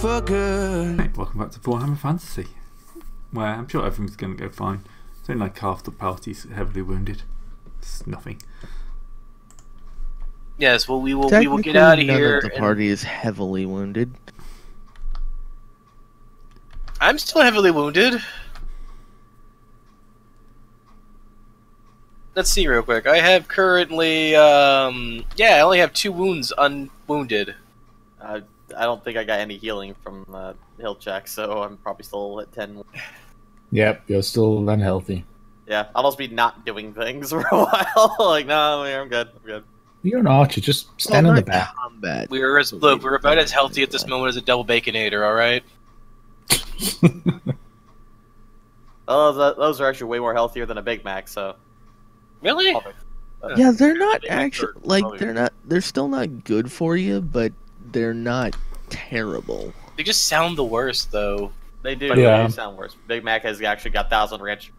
for good. Hey, welcome back to Warhammer Fantasy, where I'm sure everything's going to go fine. It's only like half the party's heavily wounded. It's nothing. Yes, well, we will get out of here. None of the party is heavily wounded. I'm still heavily wounded. Let's see real quick. I have currently, I only have 2 wounds unwounded. I don't think I got any healing from hill check, so I'm probably still at 10. Yep, you're still unhealthy. Yeah, I'll just be not doing things for a while. Like, no, I'm good. I'm good. You're an archer, just stand in the back. Combat. We're about as healthy at this moment as a double baconator, alright? Oh, those are actually way more healthier than a Big Mac, so... Really? Yeah, they're not actually, like, they're still not good for you, but they're not terrible. They just sound the worst, though. They do. Yeah. They sound worse. Big Mac has actually got 1,000 ranch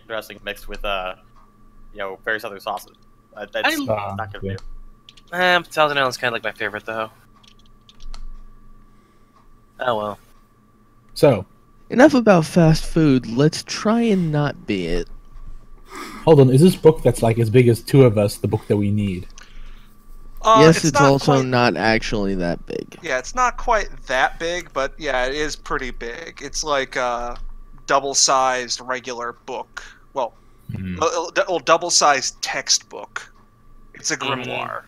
dressing mixed with, various other sauces. That's not good for you. Thousand Island's kind of like my favorite, though. Oh, well. So, Enough about fast food, let's try and not be it. hold on, is this book that's like as big as 2 of us the book that we need? Yes, it's not also quite, not actually that big. Yeah, it's not quite that big, but yeah, it is pretty big. It's like a double-sized regular book. Well, double-sized textbook. It's a grimoire.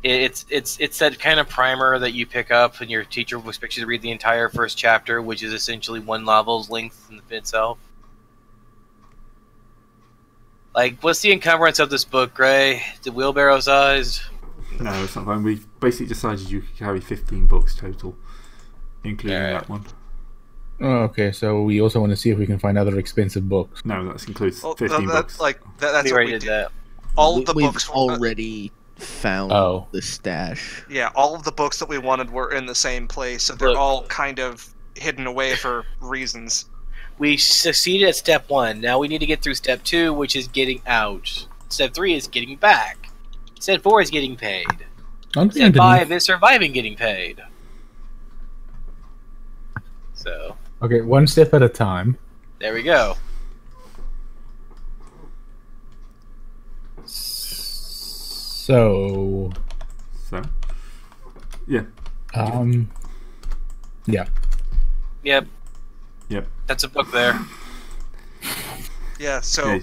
It's that kind of primer that you pick up and your teacher expects you to read the entire first chapter, which is essentially 1 novel's length in itself. Like, what's the encumbrance of this book, Gray? Is it wheelbarrow sized? No, it's not fine. We basically decided you could carry 15 books total, including that one. Oh, okay, so we also want to see if we can find other expensive books. No, that includes Well, 15 books. That's We what already we did did. that. All of the We've books. already found the stash. Yeah, all of the books that we wanted were in the same place, so they're all kind of hidden away for reasons. We succeeded at step 1. Now we need to get through step 2, which is getting out. Step 3 is getting back. Step 4 is getting paid. Step 5 is surviving getting paid. So. Okay, 1 step at a time. There we go. So, yeah. Yeah. Yep. Yep. That's a book there. Yeah, so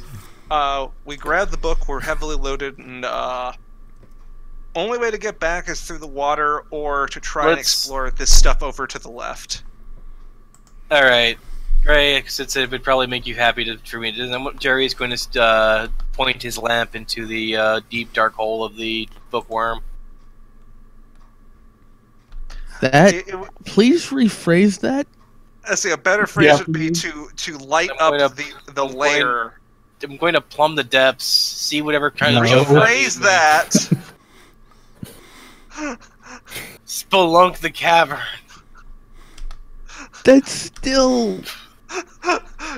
we grabbed the book, we're heavily loaded, and only way to get back is through the water or to try and explore this stuff over to the left. Alright. Gray, since it would probably make you happy for me to... Jerry is going to point his lamp into the deep, dark hole of the bookworm. Please rephrase that. I see, a better phrase would be to light up the layer. I'm going to plumb the depths, see whatever kind of... Rephrase that! Spelunk the cavern. That's still...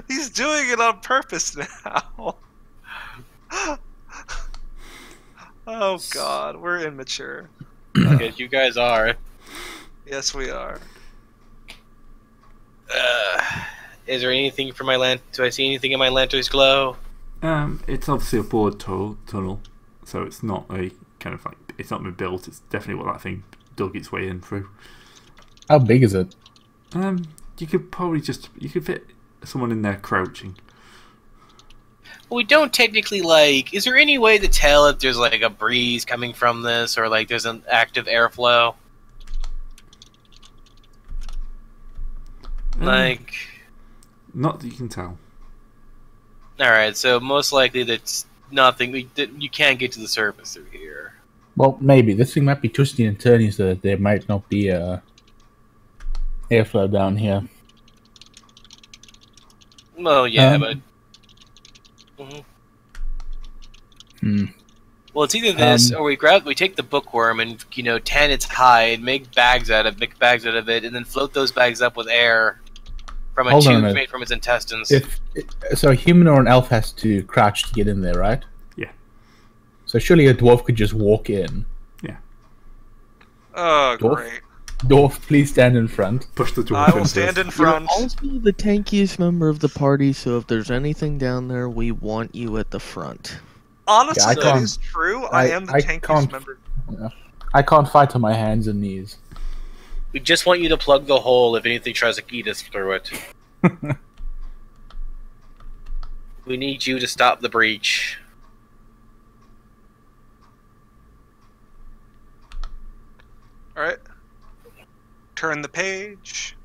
He's doing it on purpose now. Oh god, we're immature. Yes, you guys are. Yes, we are. Is there anything for my do I see anything in my lantern's glow? It's obviously a bored tunnel, so it's not a kind of like it's not been built. It's definitely what that thing dug its way in through. How big is it? You could probably fit someone in there crouching. We don't technically is there any way to tell if there's like a breeze coming from this or like there's an active airflow? Not that you can tell. Alright, so most likely that's nothing. You can't get to the surface through here. Well, maybe. This thing might be twisting and turning so that there might not be airflow down here. Well, yeah, but... Well, it's either this, or we take the bookworm and tan its hide, make bags out of it, and then float those bags up with air from a tube made from its intestines. So a human or an elf has to crouch to get in there, right? Yeah. So surely a dwarf could just walk in. Yeah. Oh, Dwarf? great. Dwarf, please stand in front. Push the dwarf I will in stand first. in front. You're also the tankiest member of the party, so if there's anything down there, we want you at the front. Honestly, Yeah, I that can't- is true. I am the tankiest can't- member. Yeah. I can't fight on my hands and knees. We just want you to plug the hole if anything tries to eat us through it. We need you to stop the breach. Alright. Turn the page.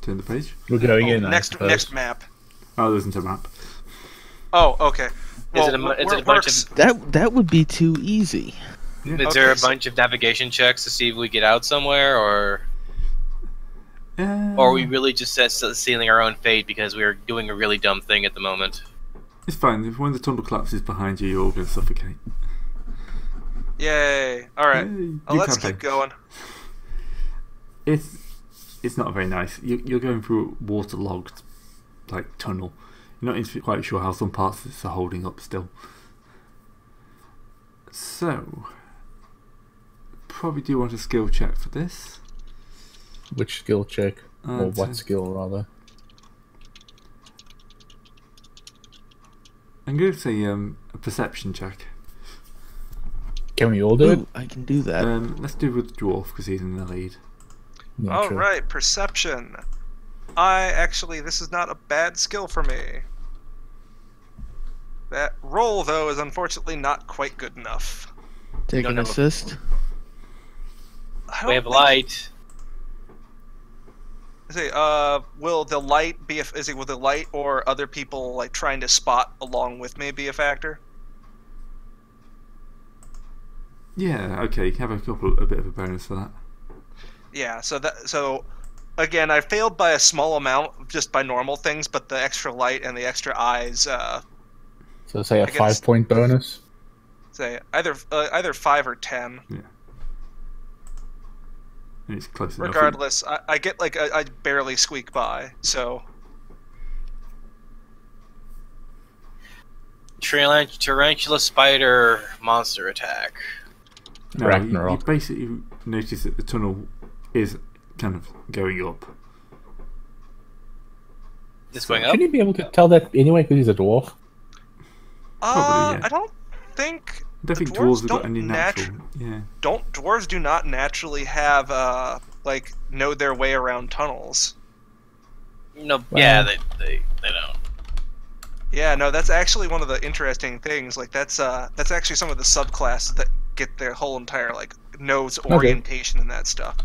Turn the page. We're going in. Next map. Oh, there isn't a map. Oh, okay. Is it a bunch of... That would be too easy. Yeah. Is there a Okay, so- bunch of navigation checks to see if we get out somewhere, or Uh, are we really just sealing our own fate because we're doing a really dumb thing at the moment? It's fine. When the tunnel collapses behind you, you're all going to suffocate. Yay. Alright. Yay, Let's campaign. keep going. It's not very nice. You're going through a waterlogged tunnel. You're not quite sure how some parts of this are holding up still. So, probably do want a skill check for this. Which skill check? Or It's what skill, rather? I'm going to say a perception check. Can we all do it? Ooh, I can do that. Let's do it with the dwarf because he's in the lead. Yeah, sure. Alright, perception. This is not a bad skill for me. That roll, though, is unfortunately not quite good enough. Take don't an have a- assist. I We don't have light. Say, will the light be will the light or other people trying to spot along with me be a factor? Yeah, okay. Have a bit of a bonus for that. Yeah, so again, I failed by a small amount just by normal things, but the extra light and the extra eyes, So say a I guess- 5-point bonus. say either 5 or 10. Yeah. And it's close enough. Regardless, I get I barely squeak by, so Tarantula spider monster attack. No, you Ragnarok. basically notice that the tunnel is kind of going up. This going up? Shouldn't you be able to tell that anyway because he's a dwarf? Probably, yeah. I don't think I don't think dwarves dwarves have got don't any natural. Yeah. dwarves do not naturally have know their way around tunnels. No, Well- yeah, they don't. Yeah, no, that's actually one of the interesting things. That's actually some of the subclasses that get their whole entire nose orientation and that stuff.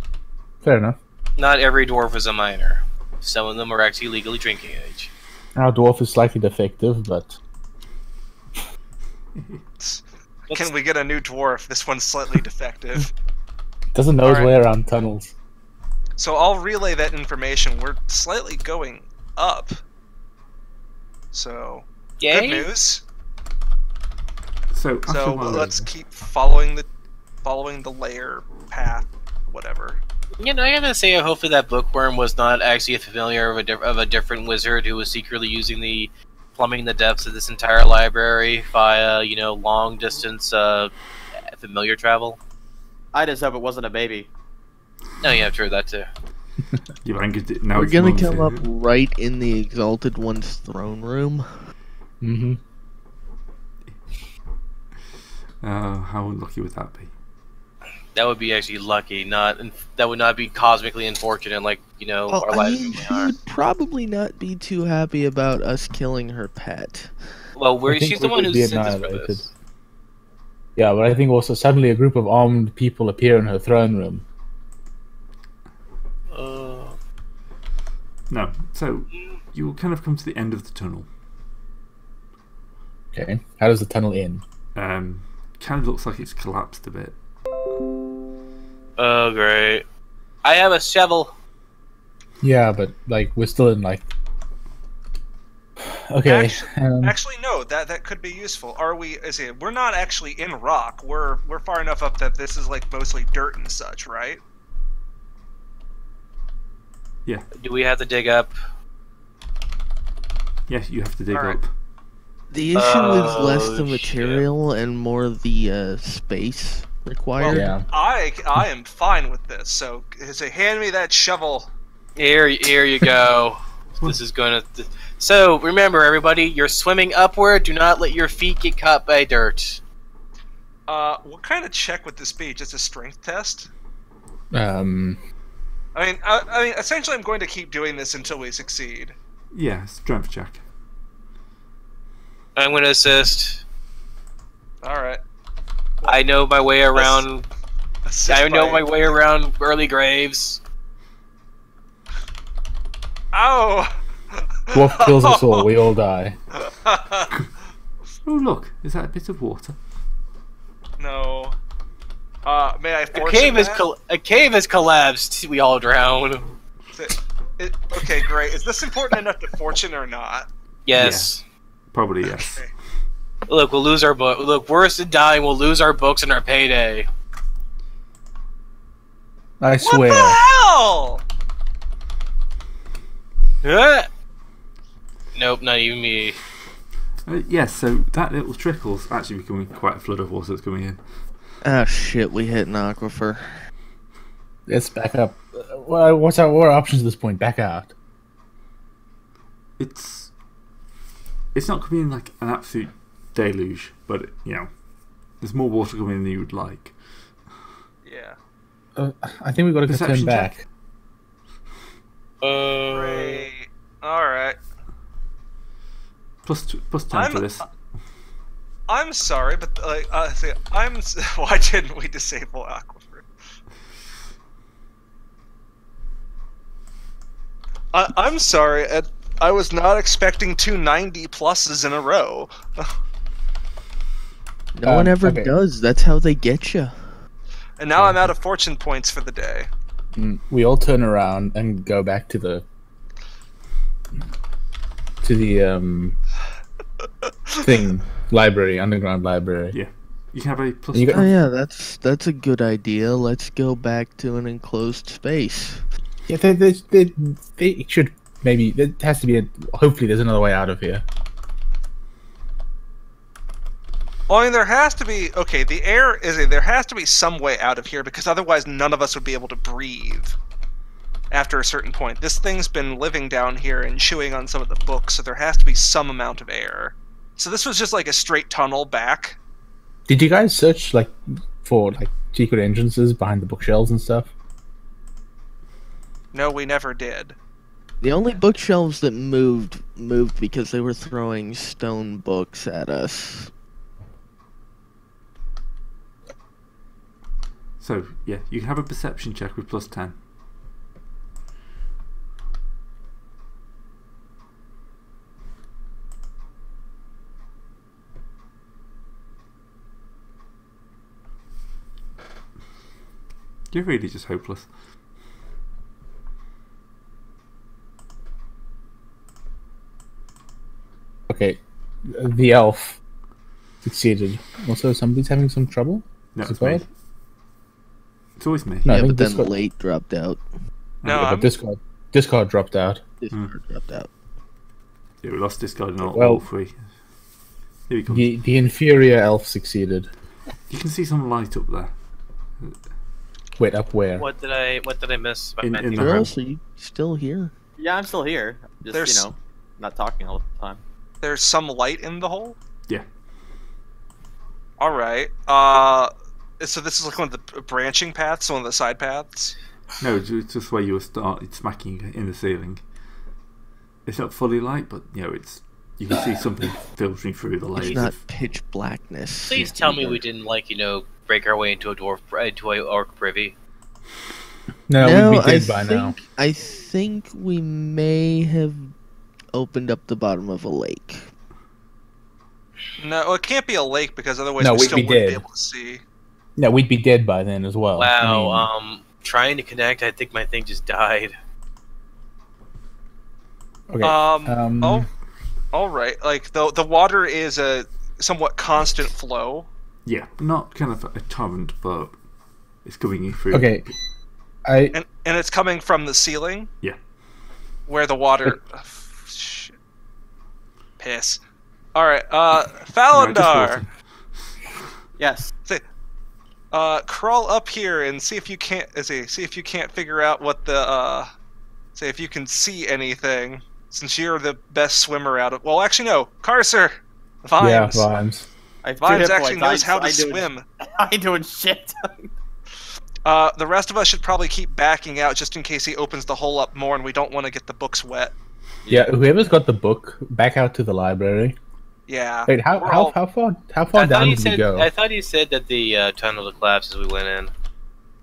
Fair enough. Not every dwarf is a minor. Some of them are actually legally drinking age. Our dwarf is slightly defective, but Can we get a new dwarf? This one's slightly defective. doesn't know his Alright. way around tunnels. So I'll relay that information. We're slightly going up. So Yay? good news. So after So a while, let's keep following the layer path, whatever. You know, I gotta say, hopefully that bookworm was not actually a familiar of a different wizard who was secretly using the plumbing the depths of this entire library via, long distance familiar travel. I just hope it wasn't a baby. No, yeah, true, that too. you've angered it. Now We're it's gonna months come in. up right in the Exalted One's throne room. Mm-hmm. How unlucky would that be? That would be actually lucky, that would not be cosmically unfortunate like, Well, our I lives mean, really she are. would probably not be too happy about us killing her pet. Well, I think she's the we one would who be sent us for annihilated. this. Yeah, but I think also suddenly a group of armed people appear in her throne room. No. So you will kind of come to the end of the tunnel. Okay. How does the tunnel end? Kind of looks like it's collapsed a bit. Oh, great. I have a shovel. Yeah, but we're still in Okay. Actually, no. That could be useful. We're not actually in rock. We're far enough up that this is mostly dirt and such, right? Yeah. Do we have to dig up? Yes, you have to dig Alright. up. The issue is less Oh, the shit. material and more the space. required? Yeah. I am fine with this. So say, hand me that shovel. Here you go. This is gonna. So remember, everybody, you're swimming upward. Do not let your feet get caught by dirt. What kind of check would this be? Just a strength test? I mean, essentially, I'm going to keep doing this until we succeed. Yeah, strength check. I'm gonna assist. All right. I know my way around. I know my way around early graves. Ow! Wolf kills us all. We all die. Oh look, is that a bit of water? No. May I A force cave that? a cave has collapsed. We all drown. Okay, great. Is this important enough to fortune or not? Yes. Probably yes. Okay. Look, we'll lose our book. Look, worse than dying, we'll lose our books and our payday. I What swear. the hell? Nope, not even me. Yes, so that little trickle's actually becoming quite a flood of water that's coming in. Ah, shit, we hit an aquifer. Let's back up. What are options at this point? Back out. It's not coming in like an absolute deluge, but there's more water coming in than you would like. Yeah. I think we've got to turn Perception back. check. Great. Alright. Plus 10 for this. I'm sorry, but why didn't we disable Aquifer? I'm sorry. I was not expecting 290 pluses in a row. No one ever okay. does. That's how they get you. And now I'm out of fortune points for the day. We all turn around and go back to the thing, library, underground library. Yeah. You can have a plus You got- 10. Oh yeah, that's a good idea. Let's go back to an enclosed space. Yeah, they should maybe. There has to be hopefully, there's another way out of here. Well, I mean, there has to be. Okay, there has to be some way out of here because otherwise, none of us would be able to breathe. After a certain point, this thing's been living down here and chewing on some of the books, so there has to be some amount of air. So this was just like a straight tunnel back. Did you guys search for secret entrances behind the bookshelves and stuff? No, we never did. The only bookshelves that moved because they were throwing stone books at us. So, yeah, you can have a perception check with plus 10. You're really just hopeless. Okay, the elf succeeded. Also, somebody's having some trouble. No, Is it's it me. bad? It's always me. No, I Yeah, think but then Discord- late dropped out. No, Yeah, I'm, but Discord dropped out. Discord dropped out. Yeah, we lost this guy and all Well- three. Here he comes. The inferior elf succeeded. You can see some light up there. Wait, up where? What did I miss? In the Girl, room. so you still here? Yeah, I'm still here. Just, There's- not talking all the time. there's some light in the hole. Yeah. All right. So this is like one of the branching paths, one of the side paths. No, it's just where you were started smacking in the ceiling. It's not fully light, but it's you can see something filtering through the layers. It's not of- pitch blackness. Please tell me we didn't break our way into a orc privy. No, we'd be dead by now. I think we may have opened up the bottom of a lake. No, it can't be a lake because otherwise No, we we'd still be wouldn't be dead. able to see. No, we'd be dead by then as well. Wow. Trying to connect, I think my thing just died. Okay. Oh, all right. Like the water is a somewhat constant flow. Yeah, not kind of a torrent, but it's coming in through. Okay. And it's coming from the ceiling. Yeah. Where the water. Shit. Piss. All right. No, just Falandar. water. Yes. Crawl up here and see if you can't. See if you can't figure out what the. See if you can see anything. Since you're the best swimmer out of. Well, actually, no. Carcer. Vimes. Yeah, Vimes. Vimes actually knows how to swim. I ain't doing shit. The rest of us should probably keep backing out just in case he opens the hole up more, and we don't want to get the books wet. Yeah, whoever's got the book, back out to the library. Yeah. Wait, how far down did we go? I thought he said that the tunnel would collapse as we went in.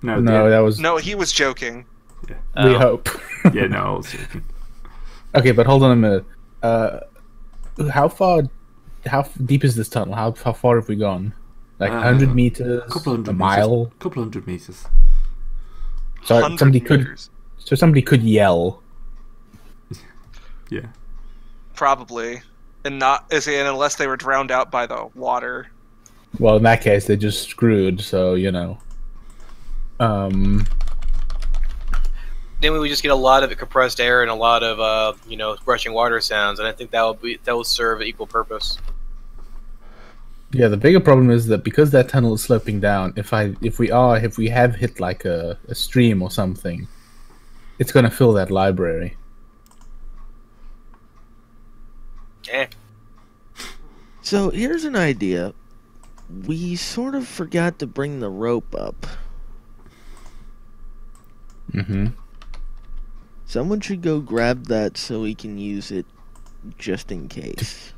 No, that was. No, he was joking. Yeah. We hope. Yeah, no, I was joking. Okay, but hold on a minute. How deep is this tunnel? How far have we gone? Like 100 meters, a mile, couple hundred meters. So somebody could yell. Yeah. Probably, and unless they were drowned out by the water. Well, in that case, they're just screwed. So Then we would just get a lot of compressed air and a lot of rushing water sounds, and I think that will serve an equal purpose. Yeah, the bigger problem is that because that tunnel is sloping down, if we have hit like a stream or something, it's gonna fill that library. Eh. So here's an idea. We sort of forgot to bring the rope up. Mm-hmm. Someone should go grab that so we can use it just in case.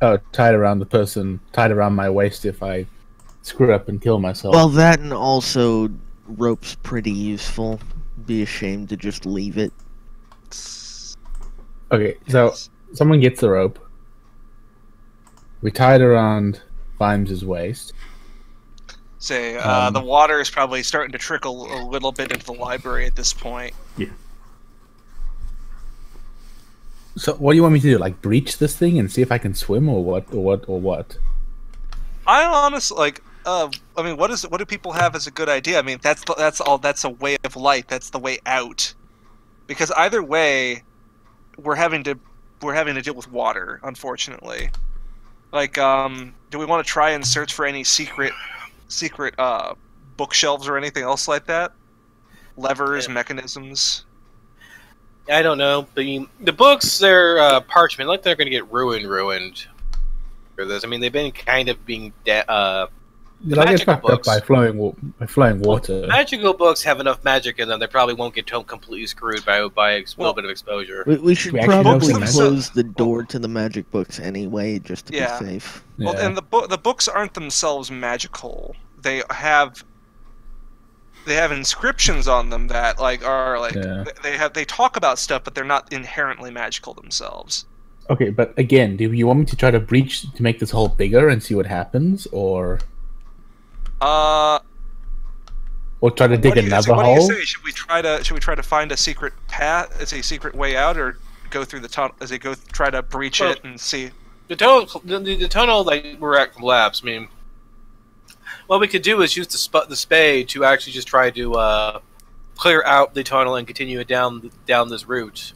Oh, tied around my waist if I screw up and kill myself. Well, that and also rope's pretty useful. Be ashamed to just leave it. Okay, so someone gets the rope. We tie it around Vimes' waist. The water is probably starting to trickle a little bit into the library at this point. Yeah. So what do you want me to do? Like breach this thing and see if I can swim, or what? I honestly what do people have as a good idea? I mean, that's a way of life. That's the way out. Because either way, we're having to deal with water, unfortunately. Like, do we want to try and search for any secret bookshelves or anything else like that? Levers, mechanisms. I don't know. The books, they're parchment. Like they're going to get ruined for this. I mean, they've been kind of being they'll get fucked up by flowing water. Well, magical books have enough magic in them. They probably won't get completely screwed by a little bit of exposure. We should probably close the door to the magic books anyway, just to be safe. Yeah. Well, and the books aren't themselves magical. They have inscriptions on them that they talk about stuff, but they're not inherently magical themselves. Okay, but again, do you want me to try to breach to make this hole bigger and see what happens, or try to dig another hole? What do you say? Should we try to find a secret path, as a secret way out, or go through the tunnel? Try to breach it and see? The tunnel that we're at collapse. I mean, what we could do is use the spade to actually just try to clear out the tunnel and continue it down this route.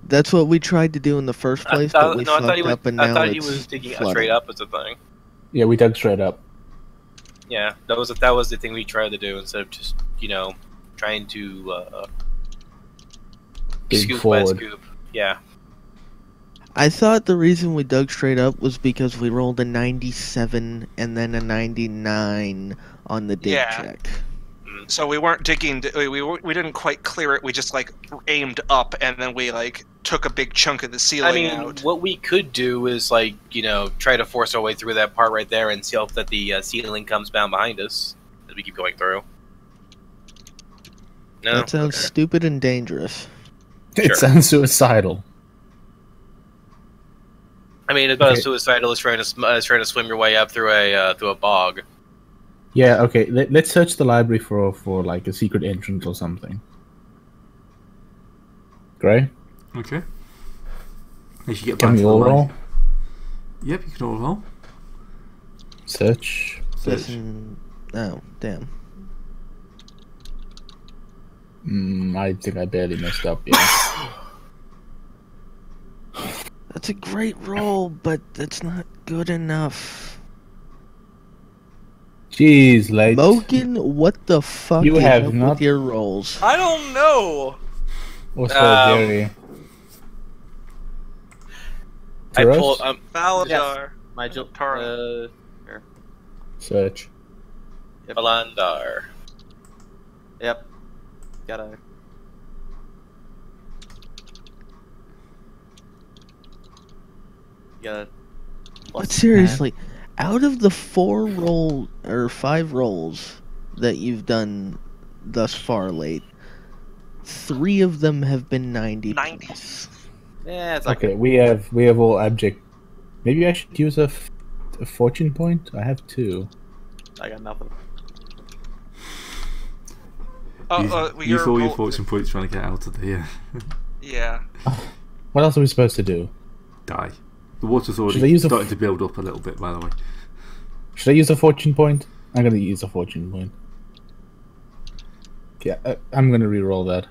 That's what we tried to do in the first place, but we fucked up, and now I thought he was digging straight up as a thing. Yeah, we dug straight up. Yeah, that was the thing we tried to do instead of just trying to scoop by scoop. Yeah. I thought the reason we dug straight up was because we rolled a 97 and then a 99 on the dig check. So we weren't digging. We didn't quite clear it. We just aimed up, and then we took a big chunk of the ceiling out. What we could do is try to force our way through that part right there and see if that the ceiling comes down behind us as we keep going through. No, that sounds stupid and dangerous. It sounds suicidal. I mean, it's about as suicidal as trying to swim your way up through a bog. Yeah. Okay. Let's search the library for a secret entrance or something. Gray. Okay. You should get Can we all roll? Yep, you can all roll. Search. Oh, damn. I think I barely messed up. Yeah. That's a great roll, but that's not good enough. Jeez, late. Mogan, what the fuck You is have up not- with your rolls? I don't know. What's up, Jerry? I Taros? pulled. Valadar. My Tara. here. Search. Valandar. Yep. Gotta. Gotta. But seriously, out of the 5 rolls that you've done thus far late, 3 of them have been 90. 90s. Yeah, it's Okay, we have all abject. Maybe I should use a fortune point. I have 2. I got nothing. Use all your fortune points trying to get out of here. Yeah. What else are we supposed to do? Die. The water's Should I already use a starting to build up a little bit, by the way. Should I use a fortune point? I'm gonna use a fortune point. Yeah, I'm gonna re-roll that.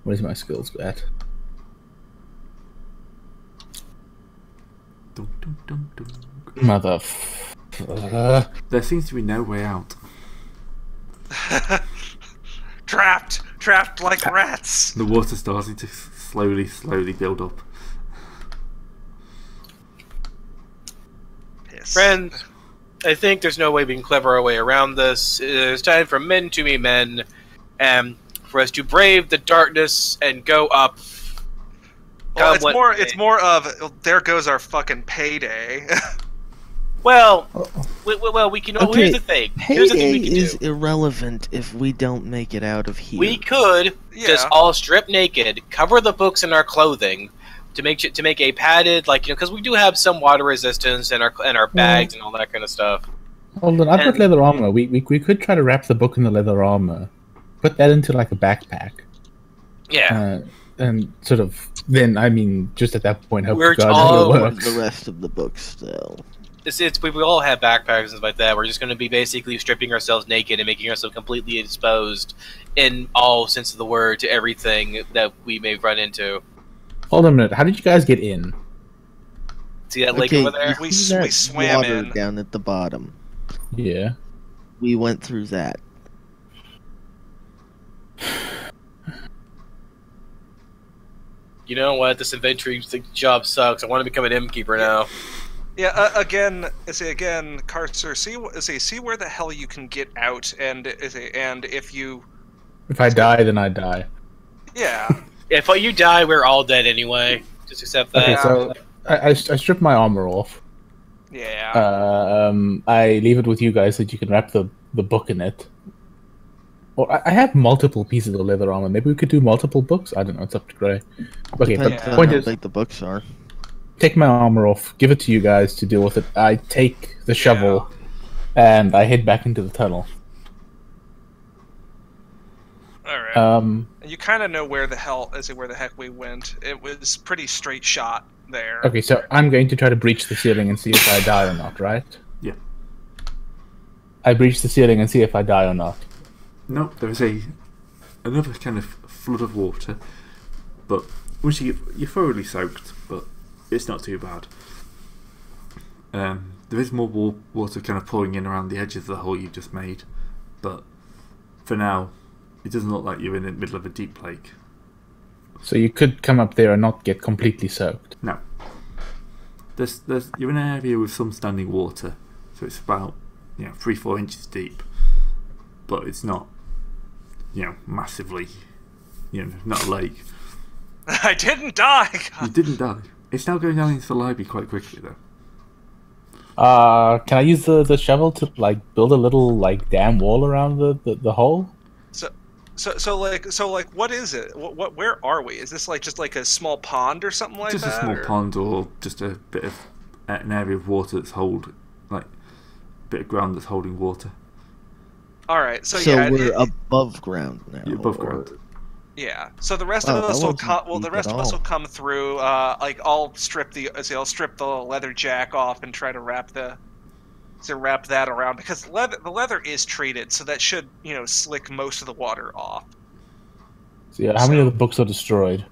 Where's my skills at? Dum, dum, dum, dum. Mother. There seems to be no way out. Trapped like rats. The water's starting to slowly build up. Piss. Friend, I think there's no way we can clever our way around this. It's time for men to be men, and for us to brave the darkness and go up. Well, it's more of there goes our fucking payday. Well, we can. Okay, here's the thing. Here's the thing Payday we can is do. irrelevant if we don't make it out of here. We could just Yeah. all strip naked, cover the books in our clothing, to make a padded, because we do have some water resistance and our bags and all that kind of stuff. Hold on, I've got And- leather armor. We could try to wrap the book in the leather armor. Put that into like a backpack. Yeah. And sort of then, I mean, just at that point, hope We're to God all- that it works. the rest of the book still. We all have backpacks and stuff like that. We're just going to be basically stripping ourselves naked and making ourselves completely exposed, in all sense of the word, to everything that we may run into. Hold on a minute. How did you guys get in? See that lake Okay, over there? you see that we swam water in. down at the bottom. Yeah. We went through that. You know what? This inventory job sucks. I want to become an innkeeper now. Yeah. Again, Carcer. See where the hell you can get out, and if you. If I die, then I die. Yeah. If you die, we're all dead anyway. Just accept that. Okay, so I strip my armor off. Yeah. I leave it with you guys so that you can wrap the book in it. Well, I have multiple pieces of leather armor. Maybe we could do multiple books? I don't know. It's up to Gray. Okay, Depends but the on point how is, big the books are. take my armor off, give it to you guys to deal with it. I take the shovel, and I head back into the tunnel. All right. And you kind of know where the heck we went. It was pretty straight shot there. Okay, so I'm going to try to breach the ceiling and see if I die or not, right? Yeah. I breach the ceiling and see if I die or not. No, there is another kind of flood of water, but once you're thoroughly soaked, but it's not too bad. There is more water kind of pouring in around the edges of the hole you just made, but for now, it doesn't look like you're in the middle of a deep lake. So you could come up there and not get completely soaked. No. You're in an area with some standing water, so it's about 3-4 inches deep, but it's not massively, not a lake. I didn't die. You didn't die. It's now going down into the library quite quickly though. Can I use the shovel to build a little dam wall around the hole? So what is it? Where are we? Is this just like a small pond or something like Just that? a small or? pond, or just a bit of an area of water that's a bit of ground that's holding water. All right. So we're above ground now. You're above ground. Yeah. So the rest Oh, of us that will wasn't come. Well, the deep rest at of us all. will come through. I'll strip the leather jack off and try to wrap that around, because the leather is treated, so that should slick most of the water off. So yeah, how many of the books are destroyed?